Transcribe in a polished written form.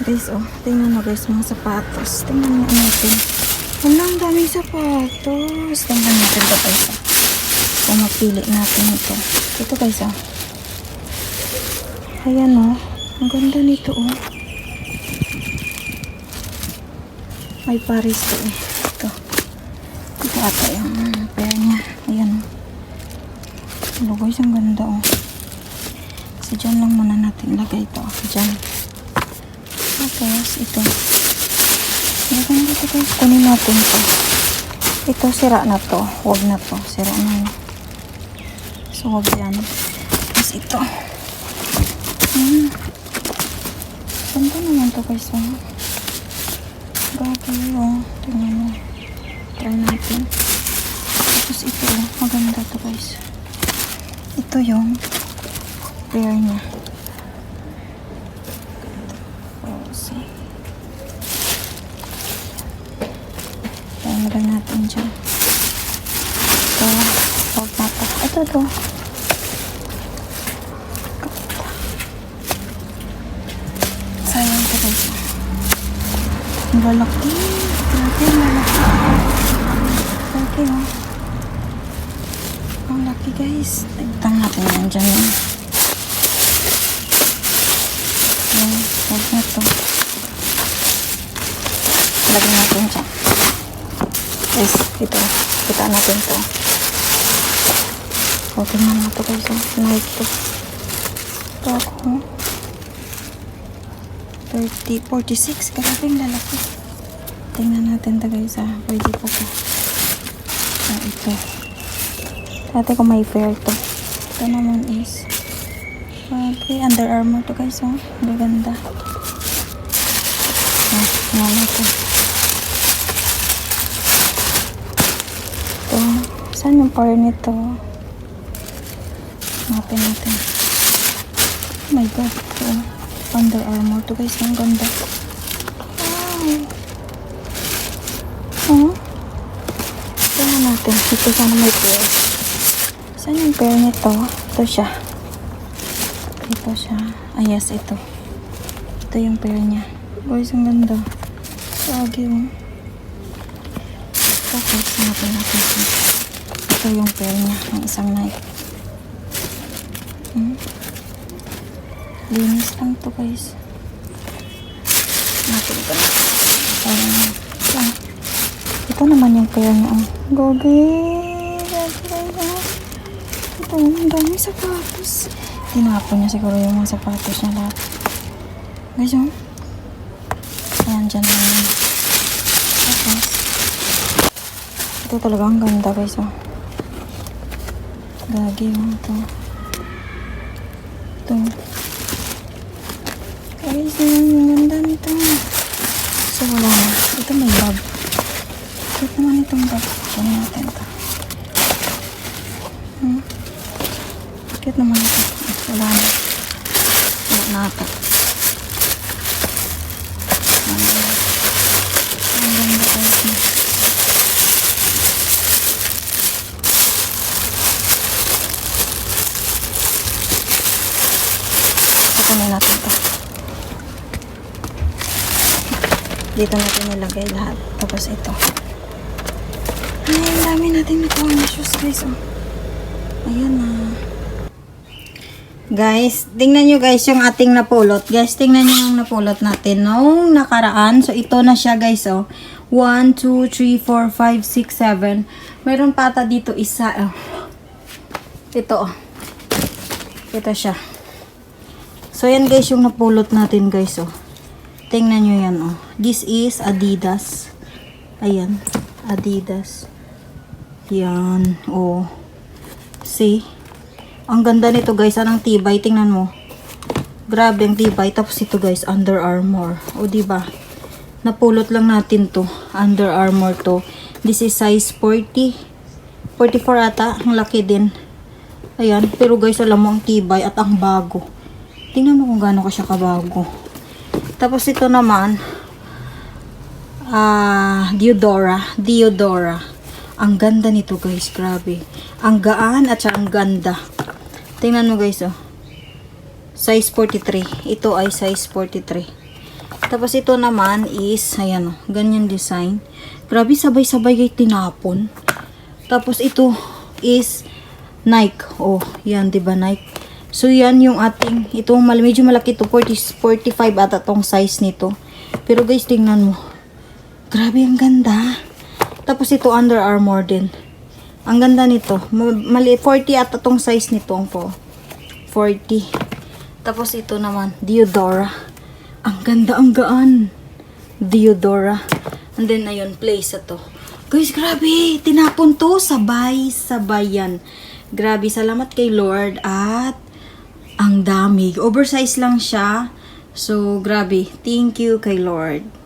Guys, oh. Tingnan mo guys, mga sapatos. Tingnan mo natin. Wala, ang daming sapatos. Tingnan natin ito guys, oh. Kung mapili natin ito. Ito guys, oh. Ayan, oh. Ang ganda nito, oh. May Paris to, eh. Ito. Ito ata yung pair niya. Ayan, oh. Hello guys, ang ganda, oh. So, dyan lang muna natin lagay ito. Dyan. Tapos, ito. Lagyan dito guys. Kunin natin ito. Ito, sira na to. Huwag na to. Sira na yun. So, huwag yan. Tapos, ito. Ganda naman to guys. Bagay, oh. Tingnan mo. Try natin. Tapos, ito, oh. Maganda to guys. Ito yung pair niya. Lagay natin dyan. Ito, huwag na to. Ito. Sayang ito guys. Ang lalaki. Laki, lalaki. Laki, oh. Ang laki guys. Tigtang natin yan dyan. Huwag na to. Lagay natin dyan. Guys, ito. Kita natin to. Okay na ito guys. Night to. Ito ako. 46. Karabing lalaki. Tingnan natin ito guys. Pwede po po. Ito. Dati ko may fair to. Ito naman is okay. Under Armour to guys. Ang ganda. Tingnan ito. Saan yung power nito? Hanapin natin. Oh my god. Ito. Under Armour to guys. Ang ganda. Wow. Tingnan natin. Ito sana may pair. Saan yung pair nito? Ito siya. Ito siya. Yes, ito. Ito yung pair niya. Guys, ang ganda. Lagi mo. Okay, hanapin natin siya. Ito yung pair niya, ang isang knife. Linis lang to guys. Natin ito na. Ito naman yung pair niya. Gogi. Ito, ang dami sapatos. Tinapon niya siguro yung mga sapatos niya lahat. Guys, yung ayan, dyan naman. Tapos, ito talaga ang ganda guys, Gagi mo ito. Ito. Guys, ang ganda nito. So, wala na. Ito may bag. Ito naman itong bag. Kunin natin ito. Bakit naman ito? Wala na. Wala na ito. Ang ganda guys. Kunin natin ito. Dito natin nilagay lahat. Tapos ito. Ay, ang dami natin nakuha na shoes guys. Ayan na. Guys, tingnan nyo guys yung ating napulot. Guys, tingnan nyo yung napulot natin noong nakaraan. So, ito na siya guys. 1, 2, 3, 4, 5, 6, 7. Mayroon pa ata dito isa. Ito. Ito siya. So, yan guys yung napulot natin guys, Tingnan nyo yan, This is Adidas. Ayan. Adidas. Yan, See? Ang ganda nito guys, anong tibay. Tingnan mo. Grabe ang tibay. Tapos ito guys, Under Armour. Diba? Napulot lang natin to. Under Armour to. This is size 40. 44 ata. Ang laki din. Ayan. Pero guys, alam mo ang tibay at ang bago. Tingnan mo kung gaano ka siya kabago. Tapos ito naman, Diodora. Ang ganda nito guys, grabe. Ang gaan at saka ang ganda. Tingnan mo guys, Size 43. Ito ay size 43. Tapos ito naman is, ayan o, ganyan design. Grabe, sabay-sabay kayo tinapon. Tapos ito is Nike. Oh, yan, diba Nike? So, yan yung ating, itong medyo malaki to, 45 ata tong size nito. Pero guys, tingnan mo. Grabe, ang ganda. Tapos ito, Under Armour din. Ang ganda nito. 40 ata tong size nito po. 40. Tapos ito naman, Diodora. Ang ganda, ang gaan. Diodora. And then, ayun, place ito. Guys, grabe. Tinapon to. Sabay yan. Grabe, salamat kay Lord. At ang dami. Oversize lang siya. So, grabe. Thank you kay Lord.